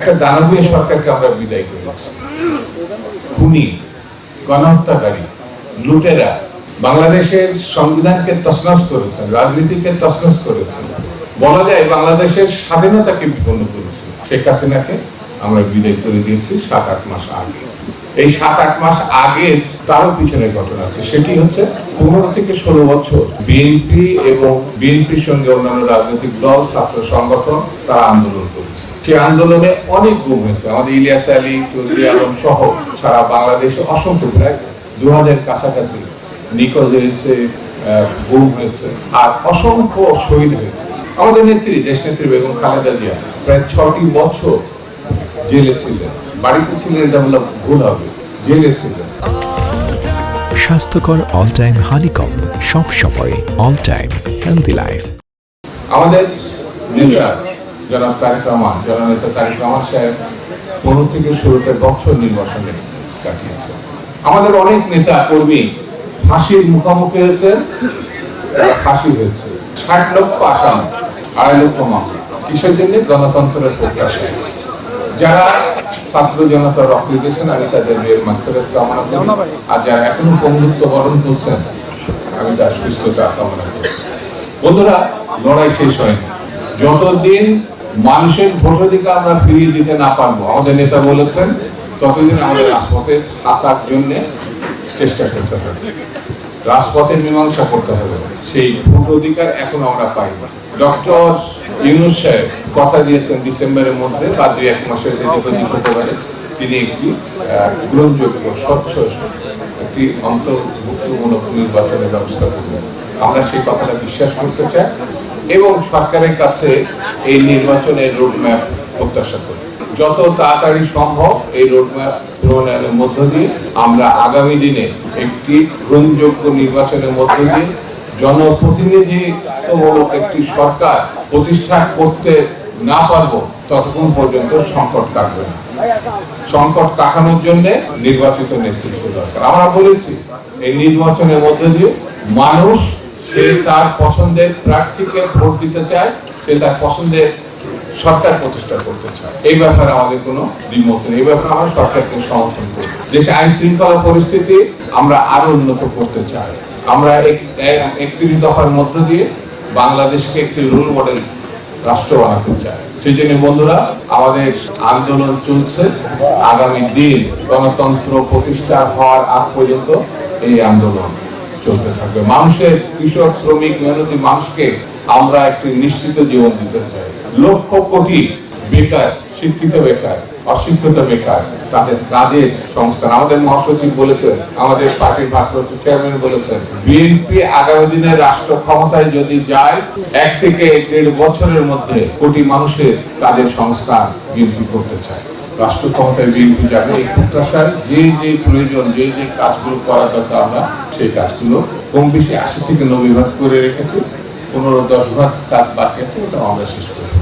একটা দানবীয় সরকারকে আমরা বিদায় করেছি। খুনি, গণহত্যাকারী, লুটেরা বাংলাদেশের সংবিধানকে তছনছ করেছেন, রাজনীতিকে তছনছ করেছেন, বলা যায় বাংলাদেশের স্বাধীনতাকে বিপন্ন করেছেন। শেখ হাসিনাকে আমরা বিদায় করে দিয়েছি 7-8 মাস আগে। এই 7-8 মাস আগে তারও পিছনে ঘটনা আছে, সেটি হচ্ছে 15 থেকে 16 বছর বিএনপি এবং বিএনপির সঙ্গে অন্যান্য রাজনৈতিক দল, ছাত্র সংগঠন তারা আন্দোলন করেছে। সেই আন্দোলনে অনেক গুম হয়েছে। আমাদের ইলিয়াস আলী, চৌধুরী আলম সহ সারা বাংলাদেশে অসংখ্য, প্রায় 2000 কাছাকাছি নিখোঁজ হয়েছে, গুম হয়েছে, আর অসংখ্য শহীদ হয়েছে। আমাদের নেত্রী, দেশ নেত্রী বেগম খালেদা জিয়া প্রায় 6টি বছর জেলে ছিলেন। বাড়িতে ছিলেন এটা বললে ভুল হবে, জেলে ছিলেন। স্বাস্থ্যকর অল টাইম হানিকম, সব সময় অল টাইম হেলদি লাইফ। আমাদের নেতা জনাব তারেক রহমান, জননেতা তারেক রহমান সাহেব 15 থেকে 16টা বছর নির্বাসনে কাটিয়েছে। আমাদের অনেক নেতা কর্মী ফাঁসির মুখোমুখি হয়েছে, ফাঁসি হয়েছে। 60 লক্ষ আসামি, 2.5 লক্ষ মামলা। কিসের জন্য? গণতন্ত্রের প্রত্যাশায়। যারা ছাত্র জনতা রক্ত দিয়েছেন, আমি তাদের মাগফিরাত কামনা করি। আর যারা এখনো পঙ্গুত্ব বরণ করছেন, আমি তার সুস্থতা কামনা করি। বন্ধুরা, লড়াই শেষ হয়নি। যতদিন মানুষের ভোটাধিকার আমরা ফিরিয়ে দিতে না পারবো, আমাদের নেতা বলেছেন, ততদিন আমাদের রাজপথে থাকার জন্য চেষ্টা করতে হবে, রাজপথের মীমাংসা করতে হবে। সেই ভোট অধিকার এখন আমরা পাই না। ডক্টর ইউনূস সাহেব কথা দিয়েছেন ডিসেম্বরের মধ্যে বা 2-1 মাসের হতে পারে তিনি একটি গ্রহণযোগ্য, স্বচ্ছ একটি অন্তর্ভুক্তিমূলক নির্বাচনের ব্যবস্থা করবেন। আমরা সেই কথাটা বিশ্বাস করতে চাই এবং সরকারের কাছে এই নির্বাচনের রোডম্যাপ প্রত্যাশা করি। যত তাড়াতাড়ি সম্ভব এই রোডম্যাপ প্রণয়নের মধ্য দিয়ে আমরা আগামী দিনে একটি গ্রহণযোগ্য নির্বাচনের মধ্য দিয়ে জনপ্রতিনিধিত্বমূলক একটি সরকার প্রতিষ্ঠা করতে না পারবো ততক্ষণ পর্যন্ত সংকট কাটবে না। সংকট কাটানোর জন্য নির্বাচিত নেতৃত্ব দরকার। আমরা বলেছি এই নির্বাচনের মধ্য দিয়ে মানুষ সে তার পছন্দের প্রার্থীকে ভোট দিতে চায়, সে তার পছন্দের সরকার প্রতিষ্ঠা করতে চায়। এই ব্যাপারে আমাদের কোনো দ্বিমত নেই। এই ব্যাপারে আমরা সরকারকে সমর্থন করি। দেশে আইন শৃঙ্খলা পরিস্থিতি আমরা আরো উন্নত করতে চাই। আমরা 31 দফার মধ্য দিয়ে বাংলাদেশকে একটি রোল মডেল রাষ্ট্র বানাতে চাই। সেই জন্য বন্ধুরা, আমাদের আন্দোলন চলছে। আগামী দিন গণতন্ত্র প্রতিষ্ঠা হওয়ার আগ পর্যন্ত এই আন্দোলন চলতে থাকবে। মানুষের, কৃষক, শ্রমিক, মেহনতি মানুষকে আমরা একটি নিশ্চিত জীবন দিতে চাই। লক্ষ কোটি বেকার, শিক্ষিত বেকার, অশিক্ষিত বেকার, তাদের কাজের সংস্থান। আমাদের মহাসচিব বলেছেন, আমাদের পার্টির ভারপ্রাপ্ত চেয়ারম্যান বলেছেন, বিএনপি আগামী দিনে রাষ্ট্র ক্ষমতায় যদি যায় 1 থেকে 1.5 বছরের মধ্যে কোটি মানুষের কাজের সংস্থান বিএনপি করতে চায়। রাষ্ট্র ক্ষমতায় বিএনপি যাবে এই প্রত্যাশায় যে যে প্রয়োজন, যে যে কাজগুলো করার দরকার, আমরা সেই কাজগুলো কম বেশি 80 থেকে 90 ভাগ করে রেখেছি। 15-10 ভাগ কাজ বাকি আছে, এটা আমরা শেষ করব।